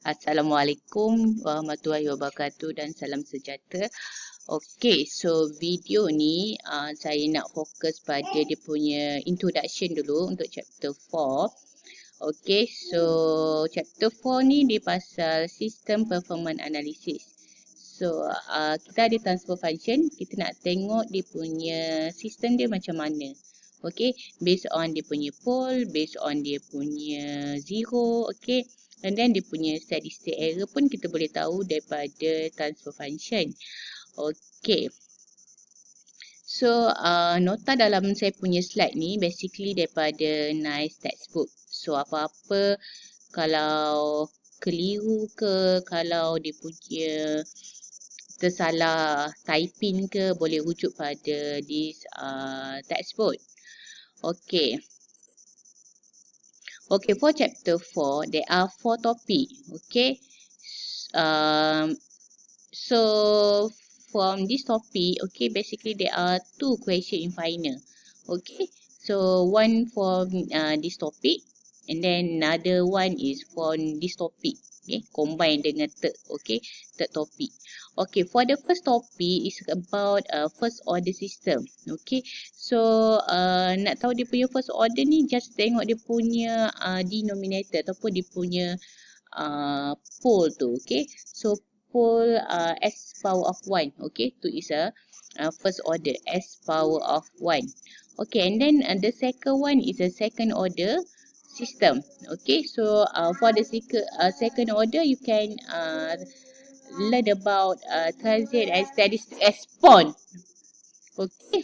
Assalamualaikum warahmatullahi wabarakatuh dan salam sejahtera. Okay, so video ni saya nak fokus pada dia punya introduction dulu untuk chapter 4. Okay, so chapter 4 ni dia pasal System Performance Analysis. So kita ada transfer function, kita nak tengok dia punya sistem dia macam mana. Okay, based on dia punya pole, based on dia punya zero, okay. And then dia punya steady state error pun kita boleh tahu daripada transfer function. Okay. So nota dalam saya punya slide ni basically daripada NICE textbook. So apa-apa kalau keliru ke, kalau dia punya tersalah typing ke, boleh rujuk pada this textbook. Okay. Okay, for chapter 4, there are 4 topic. Okay. So from this topic, okay, basically there are 2 question in final. Okay. So one for this topic and then another one is for this topic. Okay, combine dengan third, okay, third topic. Okay, for the first topic is about first order system. Okay, so nak tahu dia punya first order ni, just tengok dia punya denominator ataupun dia punya pole tu. Okay, so pole s power of 1. Okay, tu is a first order, s power of 1. Okay, and then the second one is a second order system. Okay, so for the second order, you can learn about transient and steady state response. Okay,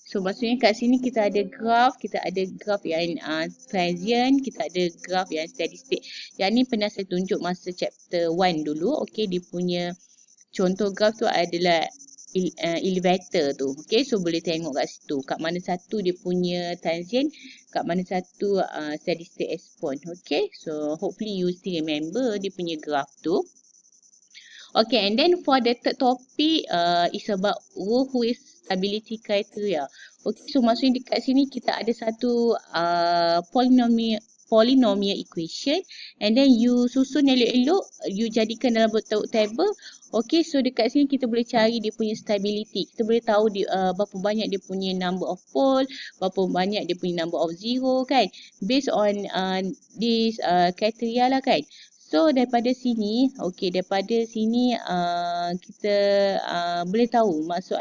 so maksudnya kat sini kita ada graph yang transient, kita ada graph yang steady state. Yang ni pernah saya tunjuk masa chapter 1 dulu. Okay, dia punya contoh graph tu adalah elevator tu. Okay, so boleh tengok kat situ. Kat mana satu dia punya transient, kat mana satu steady state response. Okay, so hopefully you still remember dia punya graph tu. Okay, and then for the third topic is about Rowe stability criteria. Okay, so maksudnya dekat sini kita ada satu polynomial equation and then you susun elok-elok, you jadikan dalam bentuk table. Okay, so dekat sini kita boleh cari dia punya stability. Kita boleh tahu dia, berapa banyak dia punya number of pole, berapa banyak dia punya number of zero kan. Based on this criteria lah kan. So daripada sini, okay, daripada sini kita boleh tahu maksud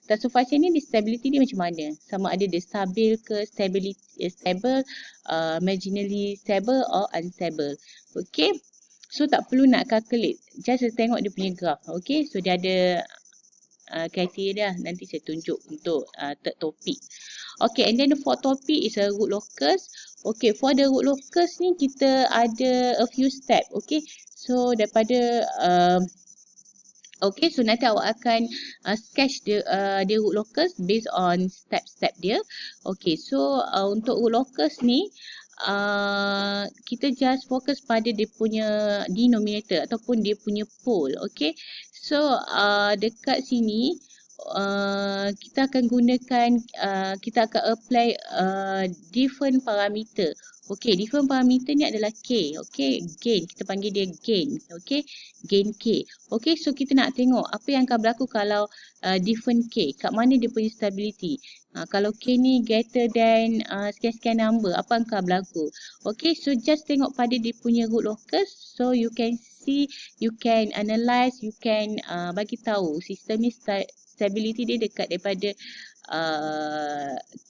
transfer function ni, stability dia macam mana. Sama ada dia stabil ke, stable, marginally stable or unstable. Okay. So tak perlu nak calculate. Just tengok dia punya graph. Okay. So dia ada kriteria dah. Nanti saya tunjuk untuk third topic. Okay. And then the fourth topic is a root locus. Okay. For the root locus ni kita ada a few step. Okay. So daripada okay, so nanti awak akan sketch dia root locus based on step-step dia. Okay, so untuk root locus ni kita just fokus pada dia punya denominator ataupun dia punya pole. Okay, so dekat sini kita akan gunakan, kita akan apply different parameter. Okay, different parameter ni adalah K. Okay, gain. Kita panggil dia gain. Okay, gain K. Okay, so kita nak tengok apa yang akan berlaku kalau different K. Kat mana dia punya stability. Kalau K ni greater than sekian-sekian number, apa yang akan berlaku. Okay, so just tengok pada dia punya root locus. So you can see, you can analyze, you can bagi tahu sistem ni stability dia dekat daripada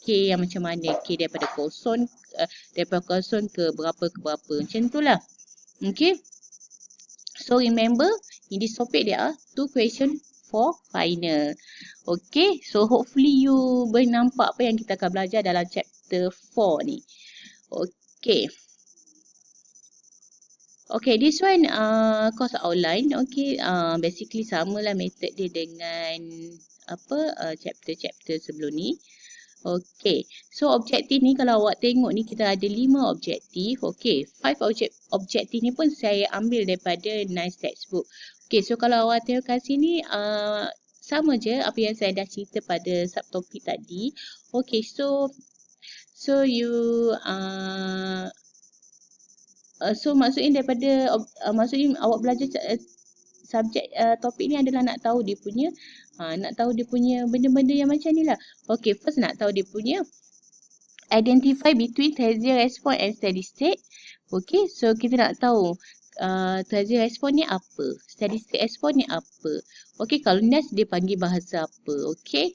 K yang macam mana. K daripada kosong ke berapa macam tu lah. Okay, so remember in this topic there are 2 question for final. Okay, so hopefully you boleh nampak apa yang kita akan belajar dalam chapter 4 ni. Okay. Okay, this one course outline. Okay, basically samalah method dia dengan chapter-chapter sebelum ni. Okay, so objektif ni kalau awak tengok ni kita ada 5 objektif. Okay, 5 objektif ni pun saya ambil daripada NICE textbook. Okay, so kalau awak tengok kat sini sama je apa yang saya dah cerita pada subtopik tadi. Okay, so you So maksudnya daripada maksudnya awak belajar subjek topik ni adalah nak tahu dia punya benda-benda yang macam ni lah. Okay, first nak tahu dia punya identify between transient response and steady state. Okay, so kita nak tahu transient response ni apa, steady state response ni apa. Okay, kalau NAS dia panggil bahasa apa. Okay,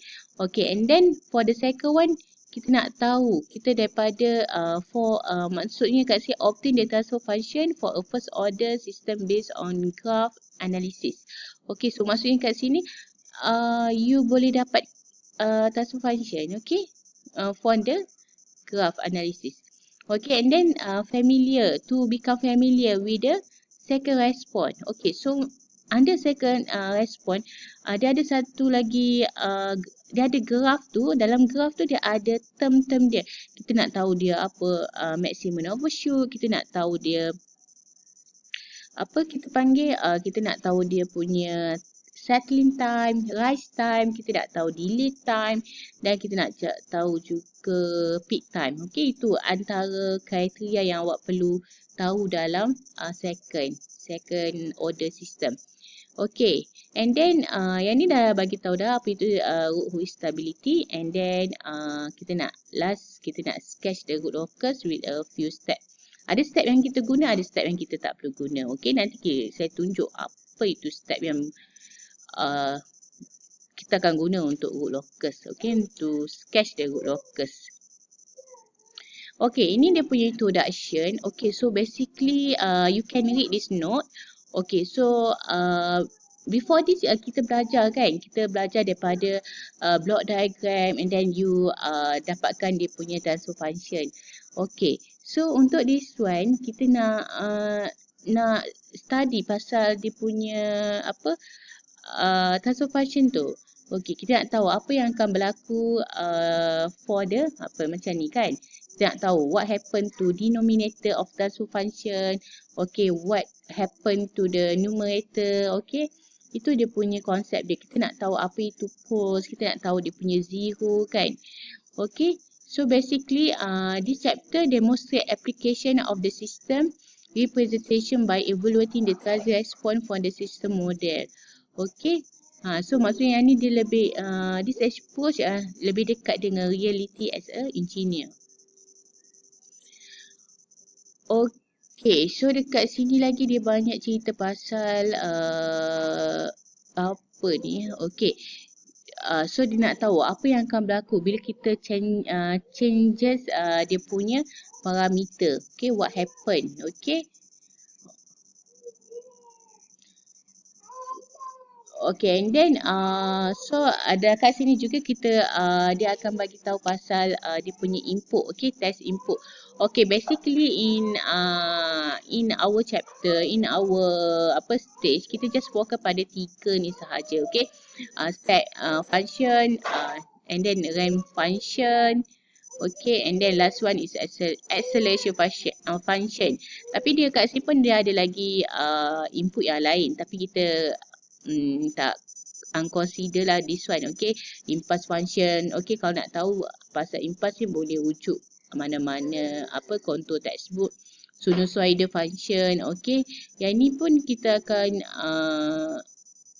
and then for the second one, kita nak tahu kita daripada maksudnya kat sini obtain the transfer function for a first order system based on graph analysis. Okay, so maksudnya kat sini you boleh dapat transfer function, okay, for the graph analysis. Okay, and then to become familiar with the second response. Okay, so under second response, dia ada satu lagi, dia ada graph tu. Dalam graph tu dia ada term-term dia. Kita nak tahu dia apa maximum overshoot, kita nak tahu dia apa kita panggil, kita nak tahu dia punya settling time, rise time, kita nak tahu delay time dan kita nak tahu juga peak time. Okay, itu antara kriteria yang awak perlu tahu dalam second order system. Okay, and then yang ni dah bagi tahu dah apa itu root stability, and then kita nak sketch the root locus with a few steps. Ada step yang kita guna, ada step yang kita tak perlu guna. Okay, nanti saya tunjuk apa itu step yang kita akan guna untuk root locus. Okay, to sketch the root locus. Okay, ini dia punya introduction. Okay, so basically you can read this note. Okay, so before this kita belajar kan, kita belajar daripada block diagram, and then you dapatkan dia punya transfer function. Okay, so untuk this one kita nak study pasal dia punya apa transfer function tu. Okay, kita nak tahu apa yang akan berlaku for the apa macam ni kan. Kita nak tahu what happen to denominator of transfer function. Okay, what happen to the numerator. Okay, itu dia punya konsep dia. Kita nak tahu apa itu poles, kita nak tahu dia punya zero kan. Okay, so basically this chapter demonstrate application of the system representation by evaluating the transient response from the system model. Okay, so maksudnya yang ni dia lebih this approach lebih dekat dengan reality as a engineer. Okay, so dekat sini lagi dia banyak cerita pasal apa ni. Okay, so dia nak tahu apa yang akan berlaku bila kita changes dia punya parameter. Okay, what happen. Okay. Okay, and then so ada kat sini juga kita dia akan bagi tahu pasal dia punya input. Okay, test input. Okay, basically in our chapter, in our stage, kita just fokus pada 3 ni sahaja. Okay, step function, and then ramp function. Okay, and then last one is acceleration function. Tapi dia kat sini pun dia ada lagi input yang lain, tapi kita tak consider lah this one. Okay, impulse function. Okay, kalau nak tahu pasal impulse ni boleh rujuk mana-mana contour textbook. Sinusoidal function. Okay, yang ni pun kita akan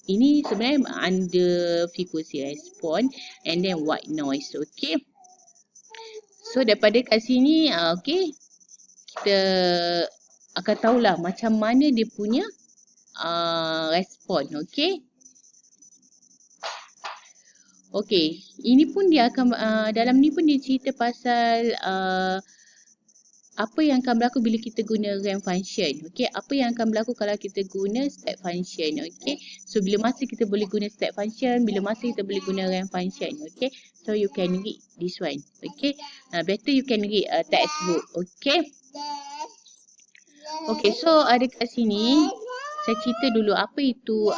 ini sebenarnya under frequency response, and then white noise. Okay, so daripada kat sini okay, kita akan tahulah macam mana dia punya respon. Okay. Okay, ini pun dia akan dalam ni pun dia cerita pasal apa yang akan berlaku bila kita guna ramp function. Okay, apa yang akan berlaku kalau kita guna step function. Okay, so bila masa kita boleh guna step function, bila masa kita boleh guna ramp function. Okay, so you can read this one. Okay, better you can read textbook. Okay. Okay, so ada kat sini saya cerita dulu apa itu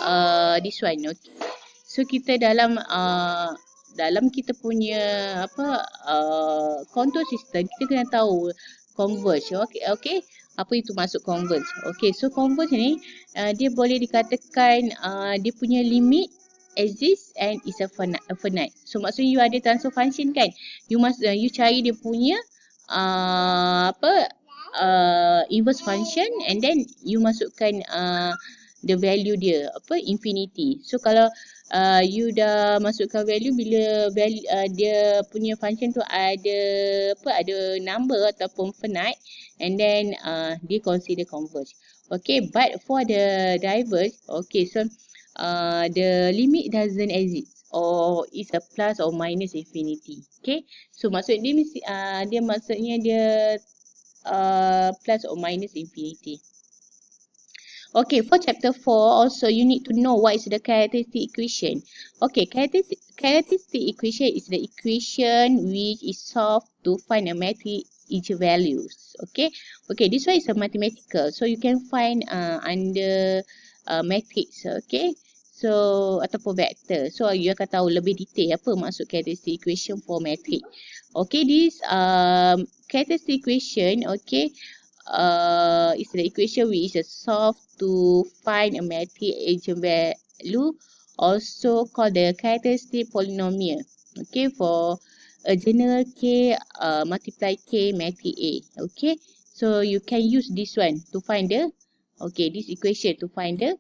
this one. Okay. So kita dalam kita punya control system, kita kena tahu converge. Okay. Apa itu maksud converge? Okay, so converge ni dia boleh dikatakan dia punya limit exist and is a finite. So maksudnya you ada transfer function kan? You cari dia punya inverse function and then you masukkan the value dia apa infinity. So kalau you dah masukkan value bila value dia punya function tu ada ada number ataupun finite and then dia consider converge. Okay, but for the diverge, okay, so the limit doesn't exist or is a plus or minus infinity. Okay, so maksud dia mesti dia maksudnya dia plus or minus infinity. Okay, for chapter 4 also you need to know what is the characteristic equation. Okay, characteristic equation is the equation which is solved to find a matrix eigenvalues. Okay, this one is a mathematical, so you can find under matrix. Okay, so ataupun vector. So you akan tahu lebih detail apa maksud characteristic equation for matrix. Okay, this characteristic equation, okay, is the equation which is solved to find a matrix eigenvalue, also called the characteristic polynomial. Okay, for a general K multiply K matrix A. Okay, so you can use this one to find the this equation to find the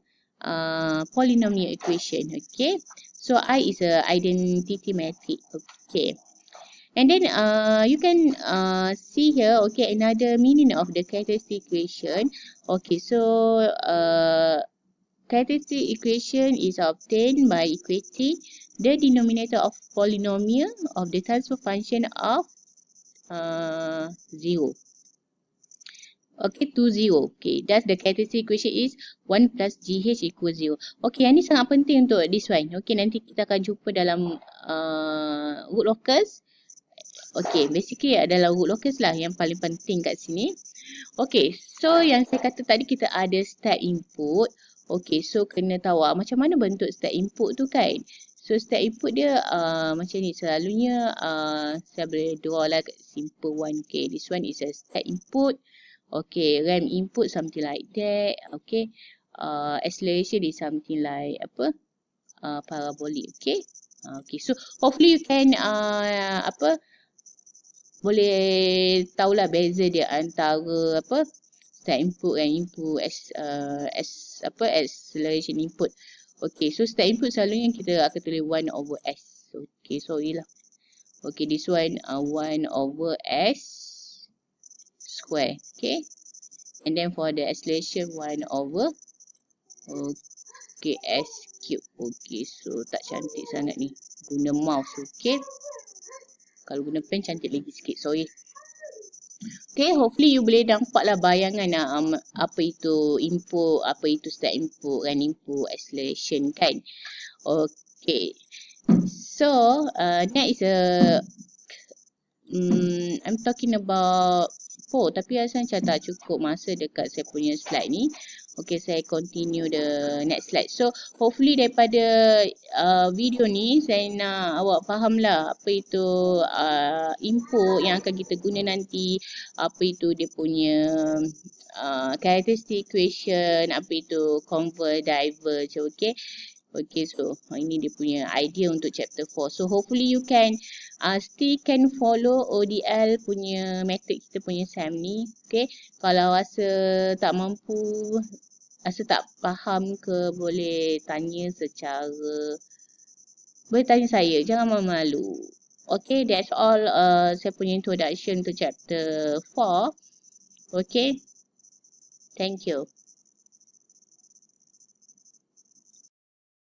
polynomial equation. Okay, so I is a identity matrix. Okay. And then you can see here, okay, another meaning of the characteristic equation. Okay, so characteristic equation is obtained by equating the denominator of polynomial of the transfer function of 0. Okay, to 0. Okay, thus the characteristic equation is 1 plus GH equals 0. Okay, yang ni sangat penting untuk this one. Okay, nanti kita akan jumpa dalam root locus. Okay, basically adalah root locus lah yang paling penting kat sini. Okay, so yang saya kata tadi kita ada step input. Okay, so kena tahu macam mana bentuk step input tu kan. So step input dia macam ni selalunya saya boleh draw lah simple one. Okay, this one is a step input. Okay, ramp input something like that. Okay, acceleration is something like parabolic. Okay, okay, so hopefully you can boleh tahulah beza dia antara step input dan input acceleration input. Okay, so step input selalunya kita akan tulis 1 over S. Okay, sorry lah. Okay, this one 1 over S square. Okay, and then for the acceleration 1 over S cube. Okay, so tak cantik sangat ni guna mouse. Okay, kalau guna pen cantik lagi sikit. Sorry. Okay, hopefully you boleh nampak lah bayangan apa itu input, apa itu step input dan input acceleration kan. Okay. So, next is I'm talking about 4 tapi rasa macam tak cukup masa dekat saya punya slide ni. Okay, saya continue the next slide. So, hopefully daripada video ni, saya nak awak faham lah apa itu input yang akan kita guna nanti, apa itu dia punya characteristic equation, apa itu converge, diverge, okay. Okay, so ini dia punya idea untuk chapter 4. So, hopefully you can still can follow ODL punya method kita punya SAM ni, okay. Kalau rasa tak mampu, rasa tak faham ke, boleh tanya boleh tanya saya, jangan malu-malu. Okay, that's all saya punya introduction to chapter 4. Okay, thank you.